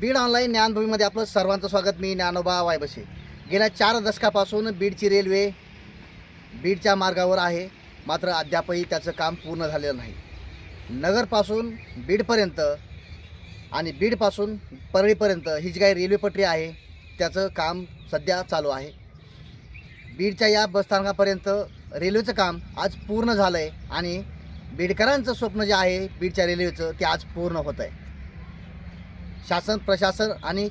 Beed online ज्ञानभूमीमध्ये आपलं सर्वांचं स्वागत। मी ज्ञानोबा वायबसे। गेल्या 4 दशकापासून बीडची रेल्वे बीडच्या मार्गावर आहे, मात्र अद्यापही त्याचं काम पूर्ण झालेलं नाही। नगरपासून बीडपर्यंत आणि बीडपासून परळीपर्यंत ही जी काही रेल्वे पटरी आहे त्याचं काम सध्या चालू आहे। बीडच्या या बसस्थानकापर्यंत रेल्वेचं काम आज पूर्ण झालं आहे आणि बीडकरांचं स्वप्न जे आहे बीडच्या रेल्वेचं ते आज पूर्ण होत आहे। शासन प्रशासन आणि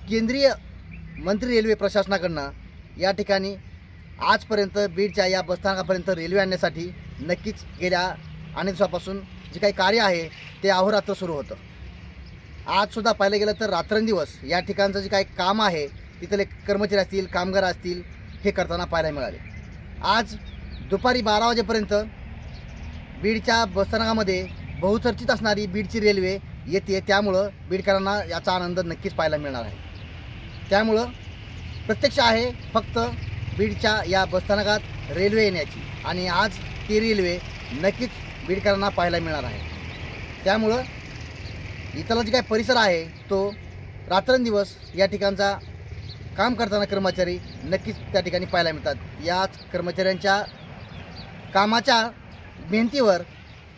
केंद्रीय मंत्री रेल्वे प्रशासनाकडनं या ठिकाणी आजपर्यंत बीडच्या या बसस्थानकापर्यंत रेल्वे आणण्यासाठी नक्कीच गेल्या अनेक दिवसापासून जे काही कार्य आहे ते अहोरात्र सुरू होतं। आज सुद्धा पाहिलं गेलं तर रात्रंदिवस या ठिकाणचं जे काही काम आहे तिथले कर्मचारी असतील, कामगार असतील, हे करताना पाहायला मिळाले। आज दुपारी 12 वाजेपर्यंत बीडच्या बसस्थानकामध्ये बहुचर्चित असणारी बीडची रेल्वे येते, त्यामुळं बीडकरांना याचा आनंद नक्कीच पाहायला मिळणार आहे। त्यामुळं प्रत्यक्ष आहे फक्त बीडच्या या बसस्थानकात रेल्वे येण्याची आणि आज ती रेल्वे नक्कीच बीडकरांना पाहायला मिळणार आहे। त्यामुळं इथला जे काही परिसर आहे तो रात्रंदिवस या ठिकाणचा काम करताना कर्मचारी नक्कीच त्या ठिकाणी पाहायला मिळतात। याच कर्मचाऱ्यांच्या कामाच्या मेहनतीवर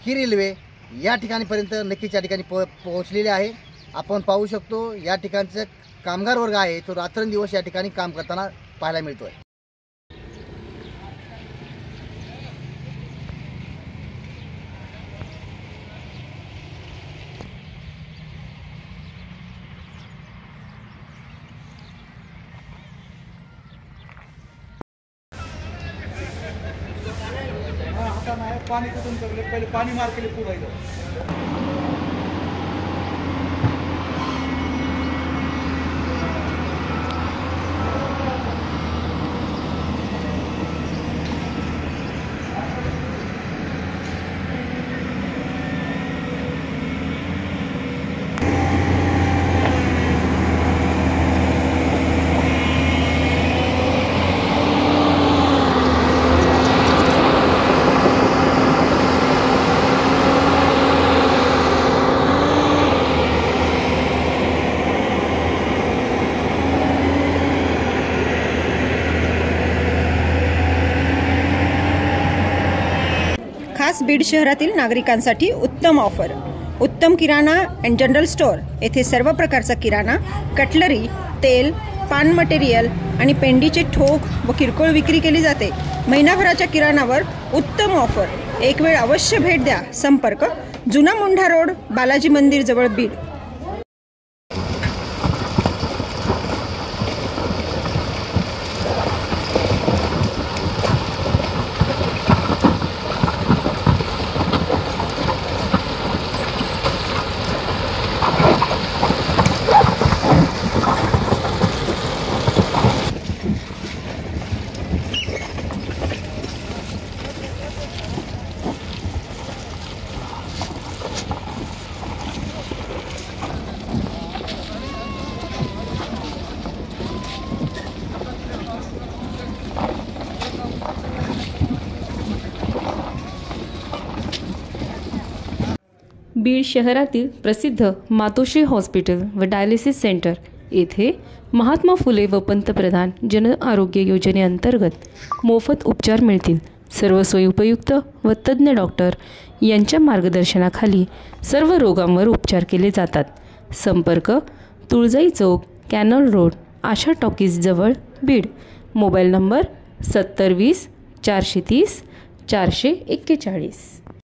ही रेल्वे या ठिकाणीपर्यंत नक्कीच या ठिकाणी पोहोचलेली आहे। आपण पाहू शकतो या ठिकाणचे कामगार वर्ग आहे तो रात्रंदिवस या ठिकाणी काम करताना पाहायला मिळतोय। पानी कुठून करले, पहिले पाणी मार केले पुरायचं। खास बीड शहरातील नागरिकांसाठी उत्तम ऑफर। उत्तम किराणा अँड जनरल स्टोअर येथे सर्व प्रकारचा किराणा, कटलरी, तेल, पान मटेरियल आणि पेंडीचे ठोक व किरकोळ विक्री केली जाते। महिनाभराच्या किराणावर उत्तम ऑफर। एक वेळ अवश्य भेट द्या। संपर्क जुना मुंढा रोड, बालाजी मंदिर जवळ, बीड। बीड शहरातील प्रसिद्ध मातोश्री हॉस्पिटल व डायलिसिस सेंटर येथे महात्मा फुले व पंतप्रधान जन आरोग्य योजनेअंतर्गत मोफत उपचार मिळतील। सर्व सोयीउपयुक्त व तज्ज्ञ डॉक्टर यांच्या मार्गदर्शनाखाली सर्व रोगांवर उपचार केले जातात। संपर्क तुळजाई चौक, कॅनल रोड, आशा टॉकीज जवळ, बीड। Mobile number 7020 430 441।